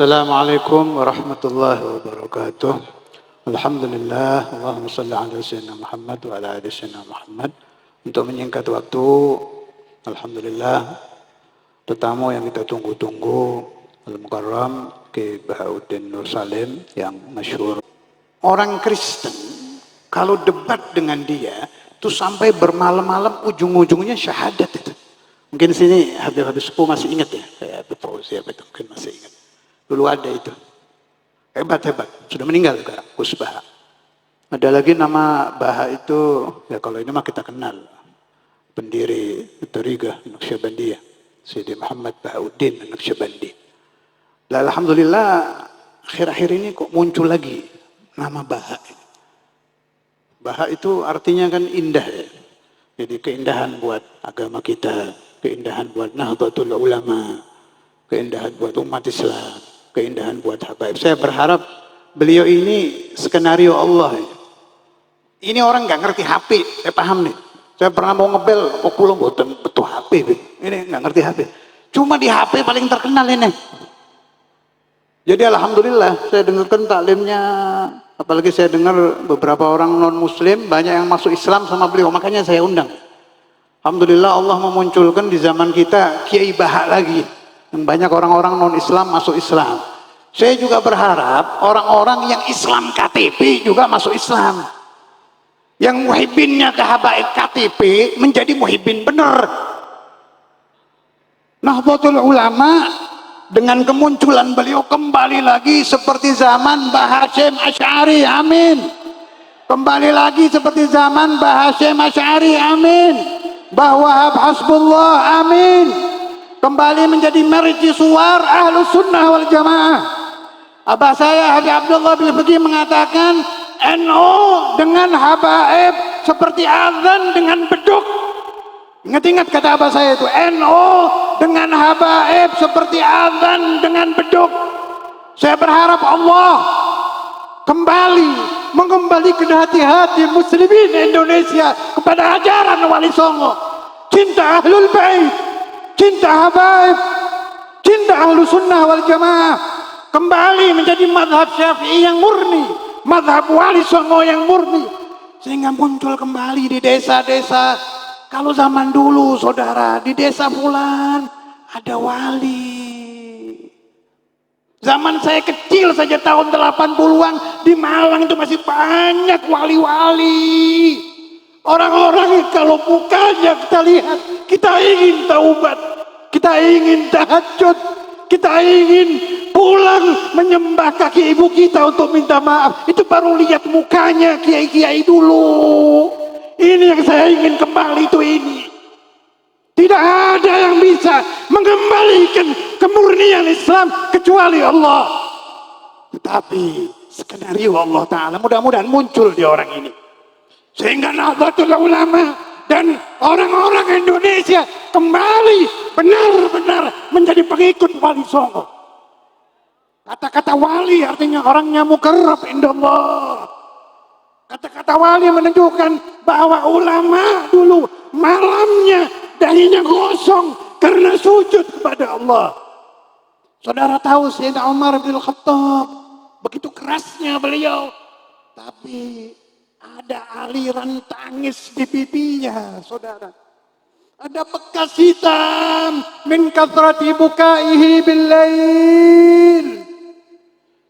Assalamualaikum warahmatullahi wabarakatuh. Alhamdulillah, Allahumma salli ala sayyidina Muhammad wa ala ali sayyidina Muhammad. Untuk menyingkat waktu, alhamdulillah, tetamu yang kita tunggu-tunggu, Al-Mukarram Ki Bahauddin Nur Salim yang masyhur. Orang Kristen kalau debat dengan dia itu sampai bermalam-malam, ujung-ujungnya syahadat itu. Mungkin sini Habib Sepuh masih ingat ya, kayak Habib Fauzi mungkin masih ingat. Dulu ada itu. Hebat. Sudah meninggal sekarang, Gus Baha. Ada lagi nama Baha itu, ya kalau ini mah kita kenal. Pendiri Tariqah Naqsyabandiyah, Sayyidi Muhammad Bahauddin Naqsyabandi. Alhamdulillah, akhir-akhir ini kok muncul lagi nama Baha. Baha itu artinya kan indah ya. Jadi keindahan buat agama kita, keindahan buat Nahdlatul Ulama, keindahan buat umat Islam, keindahan buat habaib. Saya berharap beliau ini skenario Allah. Ini orang nggak ngerti HP, saya paham nih. Saya pernah mau ngebel, kok pulang betul HP. Ini nggak ngerti HP. Cuma di HP paling terkenal ini. Jadi alhamdulillah saya dengarkan taklimnya, apalagi saya dengar beberapa orang non muslim banyak yang masuk Islam sama beliau, makanya saya undang. Alhamdulillah Allah memunculkan di zaman kita Kiai Baha lagi. Yang banyak orang-orang non-Islam masuk Islam. Saya juga berharap orang-orang yang Islam KTP juga masuk Islam. Yang muhibbinnya ke habaib KTP menjadi muhibbin benar. Nahdlatul Ulama dengan kemunculan beliau kembali lagi seperti zaman Mbah Hasyim Asy'ari, amin. Kembali lagi seperti zaman Mbah Hasyim Asy'ari, amin. Mbah Wahab Hasbullah, amin. Kembali menjadi merci suar Ahlus Sunnah wal Jamaah. Abah saya Haji Abdullah bin Faqih mengatakan NU dengan habaib seperti azan dengan beduk. Ingat-ingat kata abah saya itu, NU dengan habaib seperti azan dengan beduk. Saya berharap Allah kembali mengembalikan hati-hati muslimin Indonesia kepada ajaran Wali Songo, cinta Ahlul Bait, cinta habaib, cinta Ahlus Sunnah wal Jamaah, kembali menjadi mazhab Syafi'i yang murni, mazhab Wali Songo yang murni, sehingga muncul kembali di desa-desa. Kalau zaman dulu saudara, di desa fulan ada wali. Zaman saya kecil saja tahun 80-an di Malang itu masih banyak wali-wali. Orang-orang kalau mukanya kita lihat, kita ingin taubat, kita ingin tahajud, kita ingin pulang menyembah kaki ibu kita untuk minta maaf. Itu baru lihat mukanya kiai-kiai dulu. Ini yang saya ingin kembali itu ini. Tidak ada yang bisa mengembalikan kemurnian Islam kecuali Allah. Tetapi skenario Allah Ta'ala mudah-mudahan muncul di orang ini. Sehingga Nahdlatul Ulama dan orang-orang Indonesia kembali benar-benar menjadi pengikut Wali Songo. Kata-kata wali artinya orangnya mukarrab indallah. Kata-kata wali menunjukkan bahwa ulama dulu malamnya dahinya gosong karena sujud kepada Allah. Saudara tahu Sayyidina Umar bin Khattab, begitu kerasnya beliau, tapi ada aliran tangis di pipinya, saudara. Ada bekas hitam min kathrati bukaihi bil lail.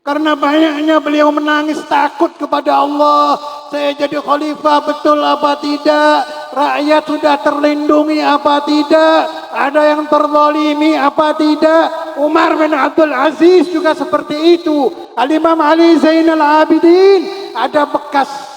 Karena banyaknya beliau menangis takut kepada Allah. Saya jadi khalifah betul apa tidak? Rakyat sudah terlindungi apa tidak? Ada yang terzalimi apa tidak? Umar bin Abdul Aziz juga seperti itu. Al-Imam Ali Zainal Abidin ada bekas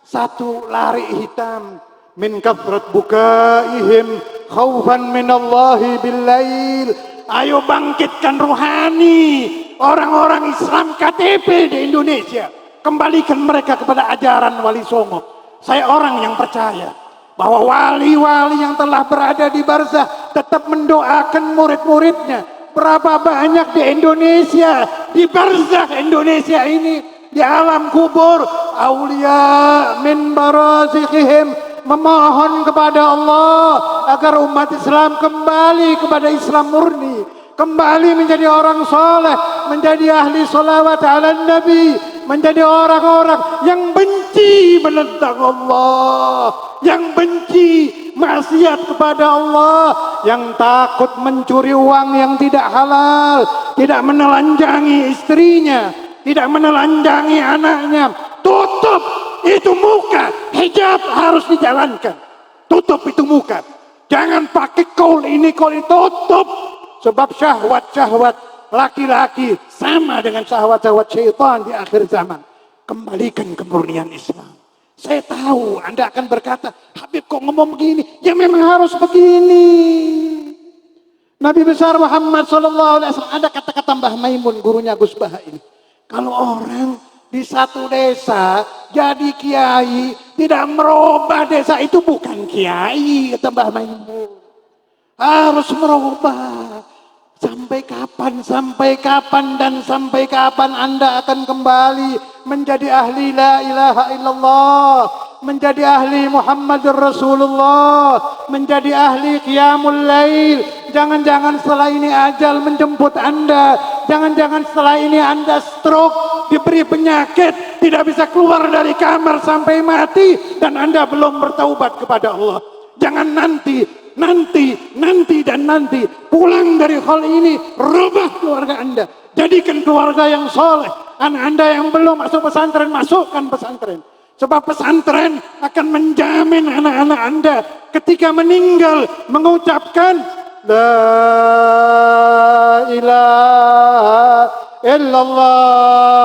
satu lari hitam min kathrat bukaihim khaufan minallahi billail. Ayo bangkitkan rohani orang-orang Islam KTP di Indonesia. Kembalikan mereka kepada ajaran Wali Songo. Saya orang yang percaya bahwa wali-wali yang telah berada di barzah tetap mendoakan murid-muridnya. Berapa banyak di Indonesia, di barzah Indonesia ini, di alam kubur, aulia min barazikhihim, memohon kepada Allah agar umat Islam kembali kepada Islam murni, kembali menjadi orang soleh, menjadi ahli salawat ala Nabi, menjadi orang-orang yang benci menentang Allah, yang benci maksiat kepada Allah, yang takut mencuri uang yang tidak halal, tidak menelanjangi istrinya, tidak menelanjangi anaknya. Tutup itu muka, hijab harus dijalankan. Tutup itu muka, jangan pakai kaul ini tutup. Sebab syahwat-syahwat laki-laki sama dengan syahwat-syahwat syaitan di akhir zaman. Kembalikan kemurnian Islam. Saya tahu Anda akan berkata, Habib kok ngomong begini? Ya memang harus begini. Nabi besar Muhammad SAW, ada kata-kata Mbah Maimun, gurunya Gus Baha ini. Kalau orang di satu desa jadi kiai, tidak merubah desa itu bukan kiai, kata Mbah Maimun. Harus merubah. Sampai kapan dan sampai kapan Anda akan kembali menjadi ahli la ilaha illallah, menjadi ahli Muhammadur Rasulullah, menjadi ahli qiyamul lail. Jangan-jangan setelah ini ajal menjemput Anda, jangan-jangan setelah ini Anda stroke, diberi penyakit, tidak bisa keluar dari kamar sampai mati dan Anda belum bertaubat kepada Allah. Jangan nanti pulang dari hal ini, rubah keluarga Anda, jadikan keluarga yang soleh. Anak Anda yang belum masuk pesantren, masukkan pesantren. Sebab pesantren akan menjamin anak-anak Anda ketika meninggal mengucapkan La ilaha illallah,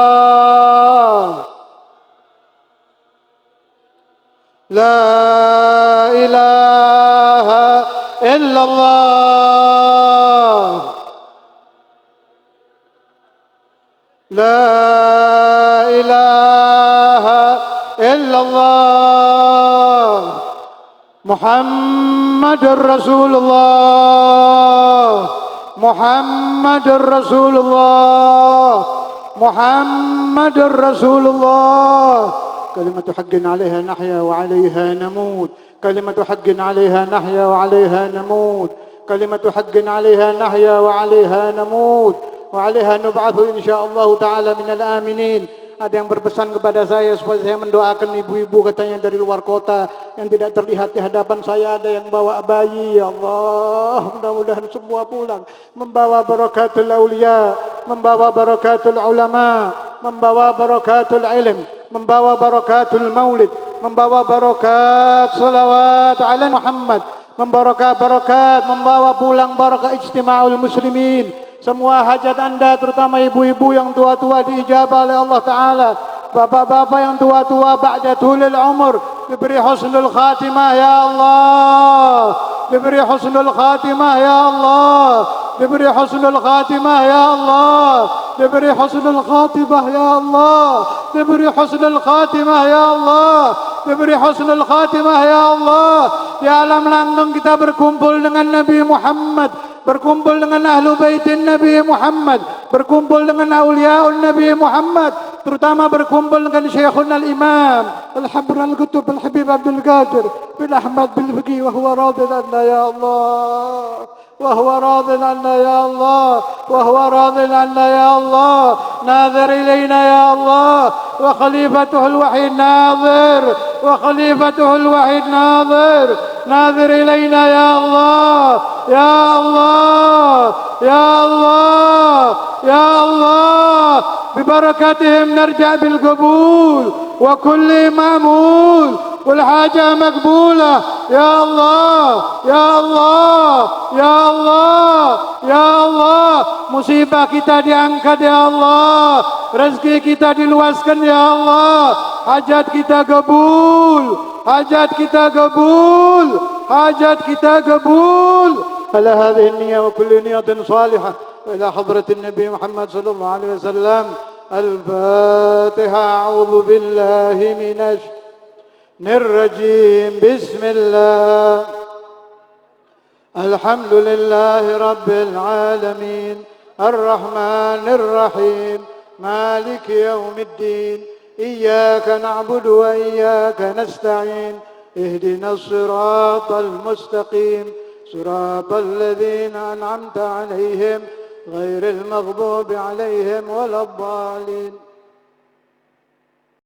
La ilaha illallah, La ilaha illallah, Muhammadur Rasulullah, Muhammadur Rasulullah, Muhammadur Rasulullah. Kalimatu haqqin 'alaiha nahya wa 'alaiha namut. Kalimatu haqqin 'alaiha nahya wa 'alaiha namut. Kalimatu haqqin 'alaiha nahya wa 'alaiha namut. Wa 'alaiha nub'atsu insyaallah taala minal aminin. Ada yang berpesan kepada saya supaya saya mendoakan ibu-ibu katanya dari luar kota yang tidak terlihat di hadapan saya. Ada yang bawa bayi, ya Allah, mudah-mudahan semua pulang membawa barakatul aulia, membawa barakatul ulama, membawa barakatul ilm, membawa barakatul maulid, membawa barakat salawat ala Muhammad, membawa barakat, membawa pulang barakat ijtima'ul muslimin. Semua hajat Anda, terutama ibu-ibu yang tua-tua, diijabah oleh Allah Ta'ala. Bapak-bapak yang tua-tua, ba'da tulil umur, diberi husnul khatimah ya Allah, diberi husnul khatimah ya Allah, diberi husnul khatimah ya Allah, diberi husnul khatimah ya Allah, diberi husnul khatimah ya Allah, diberi husnul khatimah ya Allah. Di alam langgang kita berkumpul dengan Nabi Muhammad, berkumpul dengan ahlu baitin Nabi Muhammad, berkumpul dengan awliyaun Nabi Muhammad, terutama berkumpul dengan Syekhun al-Imam Al-Habr al-Qutub Al-Habib Abdul Qadir bin Ahmad bin Fiqih wa huwa radin anna ya Allah, wa huwa radin anna ya Allah, wa huwa radin anna ya Allah. Nazir ilayna ya Allah, wa khalifatuhu al-wahid nazir, wa khalifatuhu al-wahid nazir. Nazir ilayna ya Allah, ya Allah, ya Allah, ya Allah. ببركاتهم نرجع بالقبول وكل مأمول والحاجة مقبولة يا الله يا الله يا الله يا الله. Musibah kita diangkat ya Allah, rezeki kita diluaskan ya Allah, hajat kita kabul, hajat kita kabul, hajat kita kabul. على هذه النية وكل نية صالحة إلى حضرة النبي محمد صلى الله عليه وسلم. الفاتحة. أعوذ بالله من الشيطان الرجيم. بسم الله. الحمد لله رب العالمين الرحمن الرحيم مالك يوم الدين. إياك نعبد وإياك نستعين. اهدنا الصراط المستقيم صراط الذين أنعمت عليهم غير المغضوب عليهم ولا الضالين